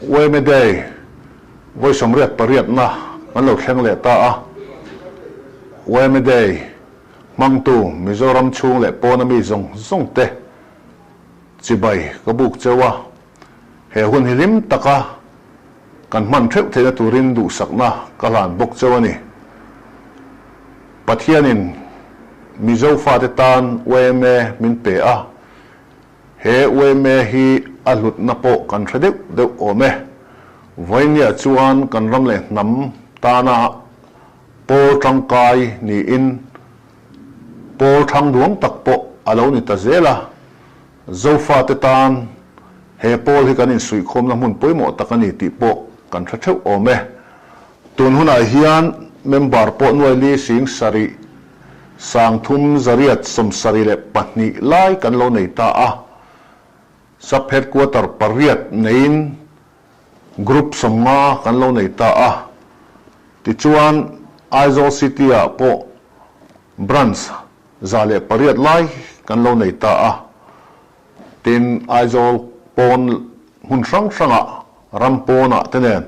we me day voi somriat pariat na man lo thleng le ta a we me day mang tu Mizoram chung le pona mi zong te chibai ka buk chewa he hun hilim taka kan man thep thena turin du sakna kalan bok chawani pathianin mizo fate tan we me min pe a he we me hi alut na po kan thadek de o me voinia chuan kan ram le nam ta na po tangkai ni in po thang duang tak po alo ni ta zela zo fate tan he pol hi kan in sui khom na mun poimo takani ti po kan thacheu o me tun huna hian member po noi li sing sari sang thum zariat som sari le patni lai kan lo nei ta a sub headquarter pariat nein group somma kan lo nei ta a ti chuan Aizawl city a po branch zale pariat lai kan lo nei ta a tin Aizawl pon hun sang sanga rampona tenen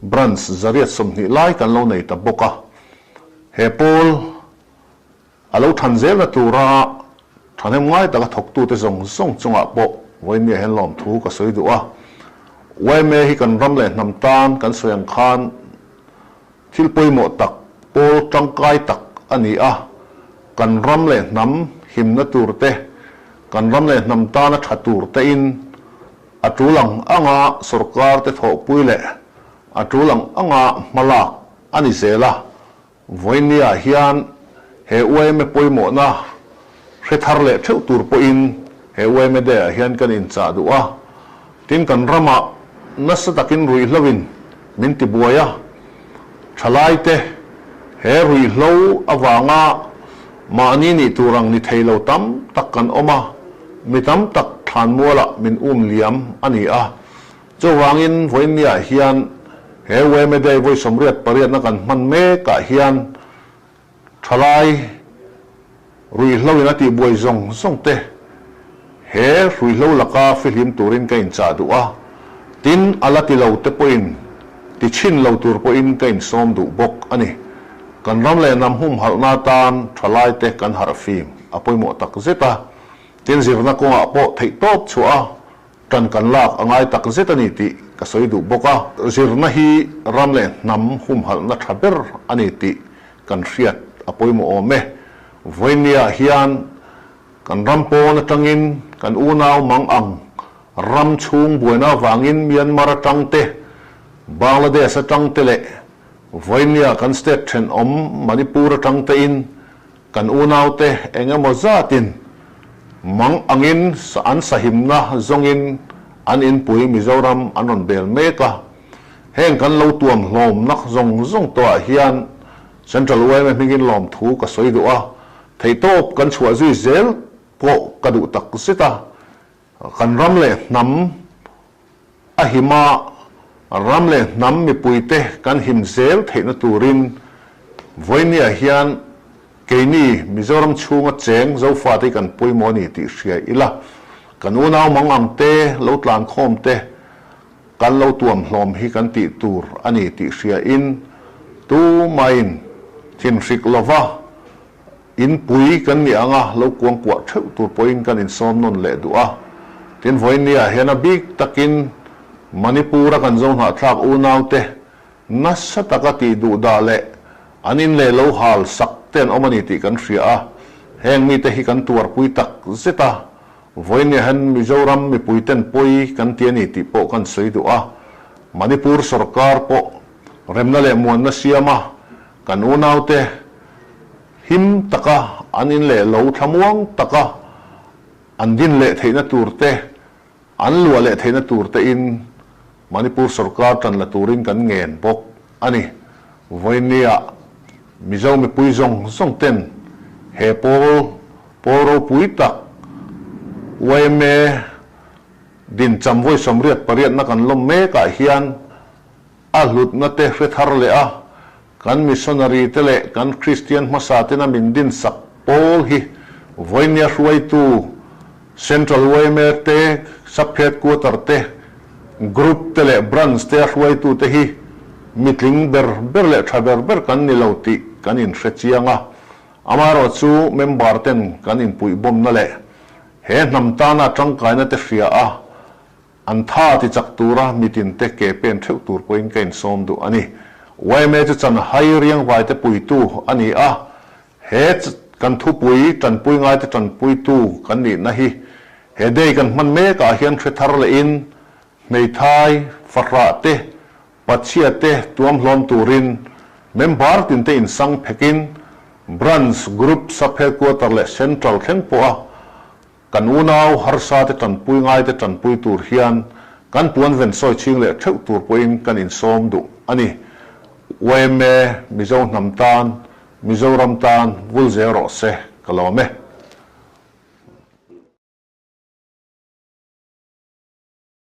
branch zariat somni lai kan lo nei ta boka he pol alo than zel na tura thanem ngai ta thok tu te zong chunga po voinia hen lom thu ka soi du a we me hi kan ram le nam tan kan soyang khan thil poimo tak pol tangkai tak ani a kan ram le nam him na tur te kan ram le nam ta na thatur te in atulang anga sarkar te tho puile atulang anga malak ani zela voinia hian he we me poimo na rethar le theu tur po in he we me de hian kan in cha du a tin kan rama nasa takin rui hlovin min ti buaya thalai te he rui hlo awanga mani ni turang ni theilo tam takkan oma mitam tak than muala min liam ani a chowangin voinia hian he we me de voi somriat pariat na kan man me ka hian thalai rui hlovin ati buai zong te he rui hlo laka filim turin ka in cha du a tin alati lo te poin ti chin lo tur po in kain som du bok ani kan ram le nam hum hal na tan thalai te kan har fim apoi mo tak zeta tin zirna ko apo thei top chua tan kan lak angai tak zeta ni ti ka soi du boka zirna hi ram le nam hum hal na thaber ani ti kan riat apoi mo ome voinia hian kan rampo na tangin kan unaw mang ang ram chung buena wangin Myanmar tangte Bangladesh tangte le voinia kan state then om Manipur tangte in kan unaw te engamo zatin mang angin sa an sahimna zongin an in pui Mizoram anon bel meka heng kan lo tuam hlom nak zong to hian central way me mingin lom thu ka soi du a thei top kan chua zui zel po kadu tak sita kan ram le nam ahima ram le nam mi puite kan him zel theina turin voinia hian keini Mizoram chunga cheng zo fa te kan puimo ni ti hria ila kan unaw mangam te lo tlan khom te kan lo tuam hlom hi kan ti tur ani ti hria in tu main thin rik lova in pui kan ni anga lo kuang kwa theu tur poin kan in som non le du a tin voinia hian a big takin Manipura kan zong ha thak unaw te nasa takati du da le anin le lo hal sak ten omani ti kan hria a heng mi te hi kan tuar pui tak zeta voinia han Mizoram mi pui ten pui kan tiani ti po kan soi du a Manipur sarkar po remna le muan na siama kan unaw te him taka anin le lo thamuang taka andin le theina turte an lua le theina turte in Manipur sarkar tan la turin kan ngen bok ani voinia mizo mi pui zong ten he poro pui tak wai me din cham voi somriat pariat na kan lom me ka hian a hlut na te hret har le a kan missionary te le kan Christian masa te na min din sak pol hi voinia hruai tu central way me te sub headquarter te group tele branch te hruai tu te hi mitling ber le thaber kan ni lo ti kan in hrechianga amaro chu member ten kan in pui bom na le he nam ta na tangkai na te hria a an tha ti chak tura mitin te ke pen theu tur poin kain som du ani YMA chu chan hai riang vai te pui tu ani a he kan thu pui tan pui ngai te tan pui tu kan ni na hi he dei kan man me ka hian thre thar le in mei thai farra te pachia te tuam hlom turin member tin te in sang phekin branch group sub headquarter le central thleng po a kan unau harsa te tan pui ngai te tan pui tur hian kan puan ven soi ching le theu tur poin kan in som du ani YMA Mizo Namtan Mizoram tan Vulzero se kalome